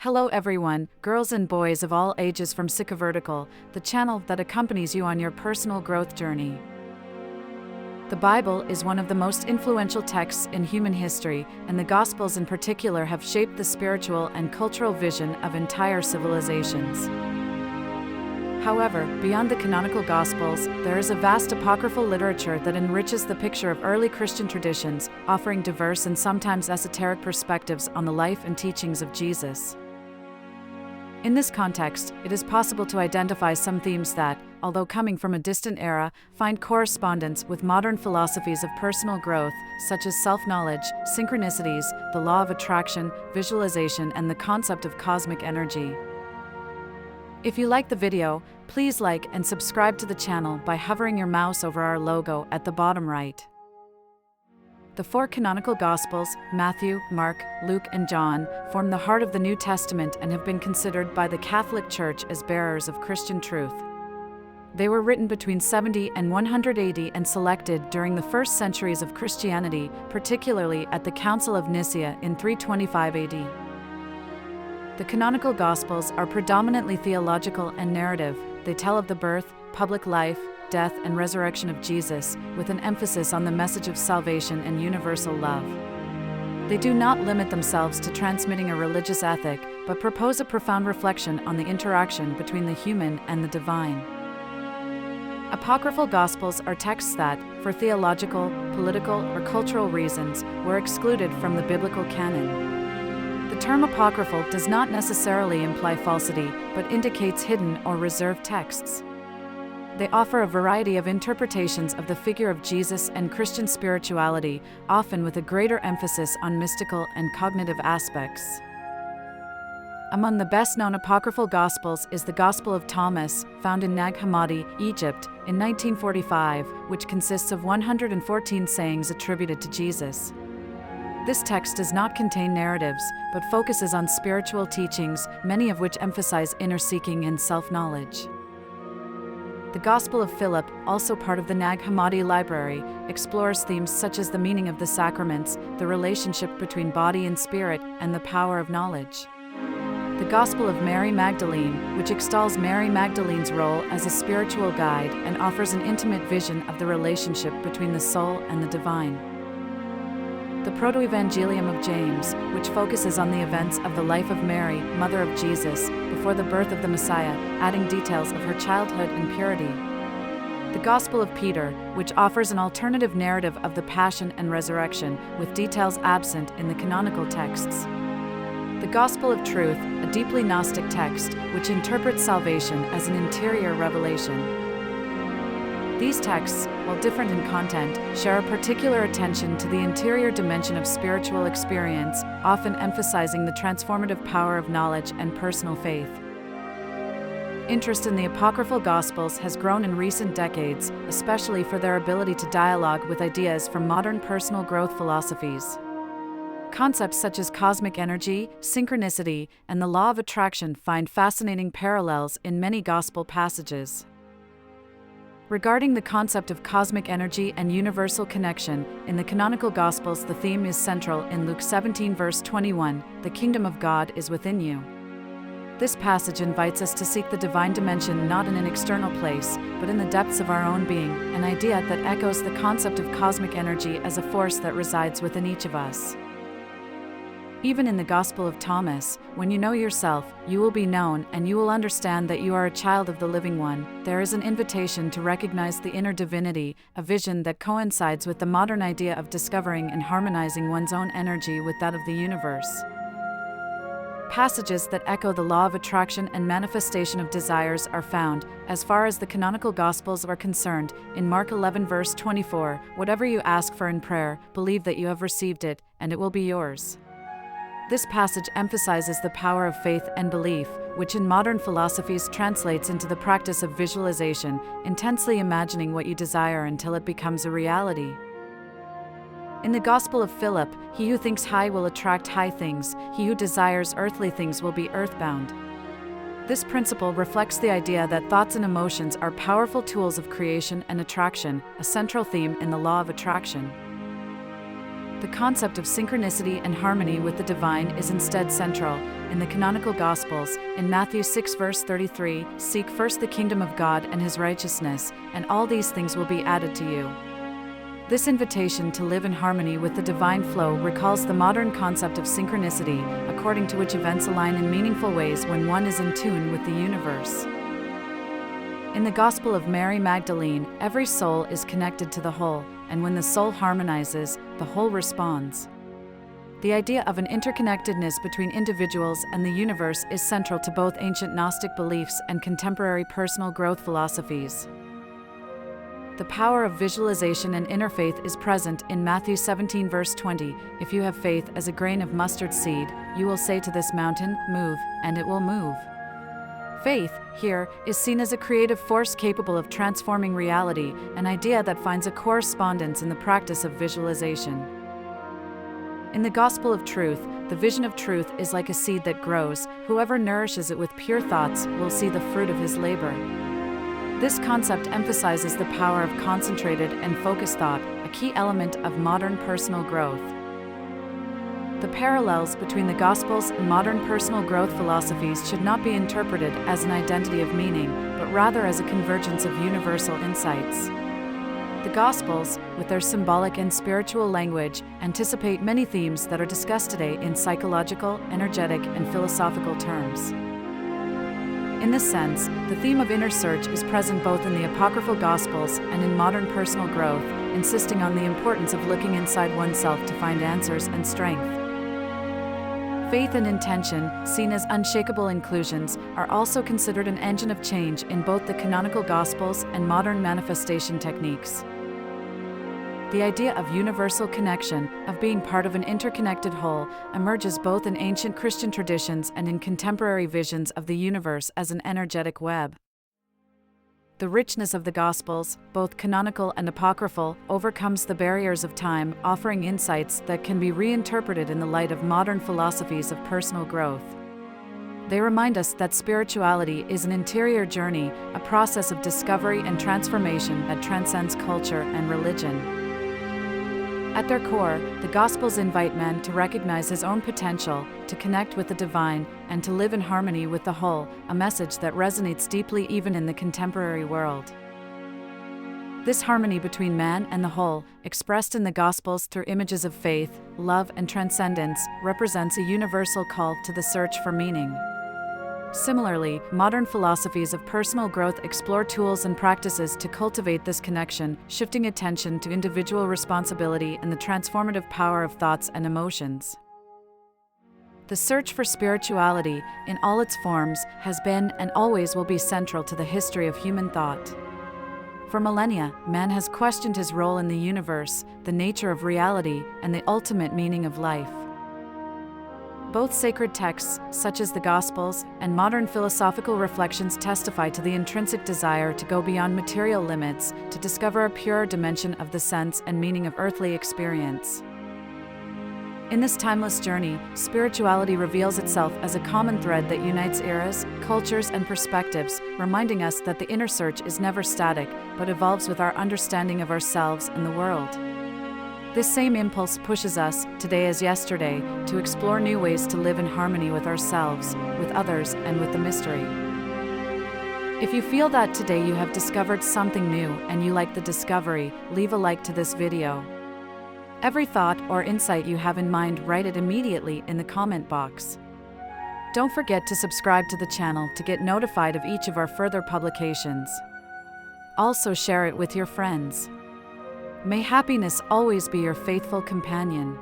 Hello everyone, girls and boys of all ages from Vertical, the channel that accompanies you on your personal growth journey. The Bible is one of the most influential texts in human history, and the Gospels in particular have shaped the spiritual and cultural vision of entire civilizations. However, beyond the canonical Gospels, there is a vast apocryphal literature that enriches the picture of early Christian traditions, offering diverse and sometimes esoteric perspectives on the life and teachings of Jesus. In this context, it is possible to identify some themes that, although coming from a distant era, find correspondence with modern philosophies of personal growth, such as self-knowledge, synchronicities, the law of attraction, visualization, and the concept of cosmic energy. If you like the video, please like and subscribe to the channel by hovering your mouse over our logo at the bottom right. The four canonical Gospels, Matthew, Mark, Luke, and John, form the heart of the New Testament and have been considered by the Catholic Church as bearers of Christian truth. They were written between 70 and 100 AD and selected during the first centuries of Christianity, particularly at the Council of Nicaea in 325 AD. The canonical Gospels are predominantly theological and narrative. They tell of the birth, public life, death, and resurrection of Jesus, with an emphasis on the message of salvation and universal love. They do not limit themselves to transmitting a religious ethic, but propose a profound reflection on the interaction between the human and the divine. Apocryphal Gospels are texts that, for theological, political, or cultural reasons, were excluded from the biblical canon. The term apocryphal does not necessarily imply falsity, but indicates hidden or reserved texts. They offer a variety of interpretations of the figure of Jesus and Christian spirituality, often with a greater emphasis on mystical and cognitive aspects. Among the best-known apocryphal Gospels is the Gospel of Thomas, found in Nag Hammadi, Egypt, in 1945, which consists of 114 sayings attributed to Jesus. This text does not contain narratives, but focuses on spiritual teachings, many of which emphasize inner seeking and self-knowledge. The Gospel of Philip, also part of the Nag Hammadi library, explores themes such as the meaning of the sacraments, the relationship between body and spirit, and the power of knowledge. The Gospel of Mary Magdalene, which extols Mary Magdalene's role as a spiritual guide and offers an intimate vision of the relationship between the soul and the divine. The Protoevangelium of James, which focuses on the events of the life of Mary, mother of Jesus, before the birth of the Messiah, adding details of her childhood and purity. The Gospel of Peter, which offers an alternative narrative of the Passion and Resurrection, with details absent in the canonical texts. The Gospel of Truth, a deeply Gnostic text, which interprets salvation as an interior revelation. These texts, while different in content, share a particular attention to the interior dimension of spiritual experience, often emphasizing the transformative power of knowledge and personal faith. Interest in the apocryphal Gospels has grown in recent decades, especially for their ability to dialogue with ideas from modern personal growth philosophies. Concepts such as cosmic energy, synchronicity, and the law of attraction find fascinating parallels in many Gospel passages. Regarding the concept of cosmic energy and universal connection, in the canonical Gospels the theme is central in Luke 17 verse 21, "The kingdom of God is within you." This passage invites us to seek the divine dimension not in an external place, but in the depths of our own being, an idea that echoes the concept of cosmic energy as a force that resides within each of us. Even in the Gospel of Thomas, when you know yourself, you will be known and you will understand that you are a child of the Living One. There is an invitation to recognize the inner divinity, a vision that coincides with the modern idea of discovering and harmonizing one's own energy with that of the universe. Passages that echo the law of attraction and manifestation of desires are found, as far as the canonical Gospels are concerned, in Mark 11 verse 24, "Whatever you ask for in prayer, believe that you have received it, and it will be yours." This passage emphasizes the power of faith and belief, which in modern philosophies translates into the practice of visualization, intensely imagining what you desire until it becomes a reality. In the Gospel of Philip, he who thinks high will attract high things, he who desires earthly things will be earthbound. This principle reflects the idea that thoughts and emotions are powerful tools of creation and attraction, a central theme in the law of attraction. The concept of synchronicity and harmony with the divine is instead central. In the canonical Gospels, in Matthew 6 verse 33, "Seek first the kingdom of God and his righteousness, and all these things will be added to you." This invitation to live in harmony with the divine flow recalls the modern concept of synchronicity, according to which events align in meaningful ways when one is in tune with the universe. In the Gospel of Mary Magdalene, every soul is connected to the whole, and when the soul harmonizes, the whole responds. The idea of an interconnectedness between individuals and the universe is central to both ancient Gnostic beliefs and contemporary personal growth philosophies. The power of visualization and inner faith is present in Matthew 17 verse 20. "If you have faith as a grain of mustard seed, you will say to this mountain, 'Move,' and it will move." Faith, here, is seen as a creative force capable of transforming reality, an idea that finds a correspondence in the practice of visualization. In the Gospel of Truth, the vision of truth is like a seed that grows. Whoever nourishes it with pure thoughts will see the fruit of his labor. This concept emphasizes the power of concentrated and focused thought, a key element of modern personal growth. The parallels between the Gospels and modern personal growth philosophies should not be interpreted as an identity of meaning, but rather as a convergence of universal insights. The Gospels, with their symbolic and spiritual language, anticipate many themes that are discussed today in psychological, energetic, and philosophical terms. In this sense, the theme of inner search is present both in the Apocryphal Gospels and in modern personal growth, insisting on the importance of looking inside oneself to find answers and strength. Faith and intention, seen as unshakable inclusions, are also considered an engine of change in both the canonical Gospels and modern manifestation techniques. The idea of universal connection, of being part of an interconnected whole, emerges both in ancient Christian traditions and in contemporary visions of the universe as an energetic web. The richness of the Gospels, both canonical and apocryphal, overcomes the barriers of time, offering insights that can be reinterpreted in the light of modern philosophies of personal growth. They remind us that spirituality is an interior journey, a process of discovery and transformation that transcends culture and religion. At their core, the Gospels invite man to recognize his own potential, to connect with the divine, and to live in harmony with the whole, a message that resonates deeply even in the contemporary world. This harmony between man and the whole, expressed in the Gospels through images of faith, love, and transcendence, represents a universal call to the search for meaning. Similarly, modern philosophies of personal growth explore tools and practices to cultivate this connection, shifting attention to individual responsibility and the transformative power of thoughts and emotions. The search for spirituality, in all its forms, has been and always will be central to the history of human thought. For millennia, man has questioned his role in the universe, the nature of reality, and the ultimate meaning of life. Both sacred texts, such as the Gospels, and modern philosophical reflections testify to the intrinsic desire to go beyond material limits, to discover a purer dimension of the sense and meaning of earthly experience. In this timeless journey, spirituality reveals itself as a common thread that unites eras, cultures, and perspectives, reminding us that the inner search is never static, but evolves with our understanding of ourselves and the world. This same impulse pushes us, today as yesterday, to explore new ways to live in harmony with ourselves, with others, and with the mystery. If you feel that today you have discovered something new and you like the discovery, leave a like to this video. Every thought or insight you have in mind, write it immediately in the comment box. Don't forget to subscribe to the channel to get notified of each of our further publications. Also share it with your friends. May happiness always be your faithful companion.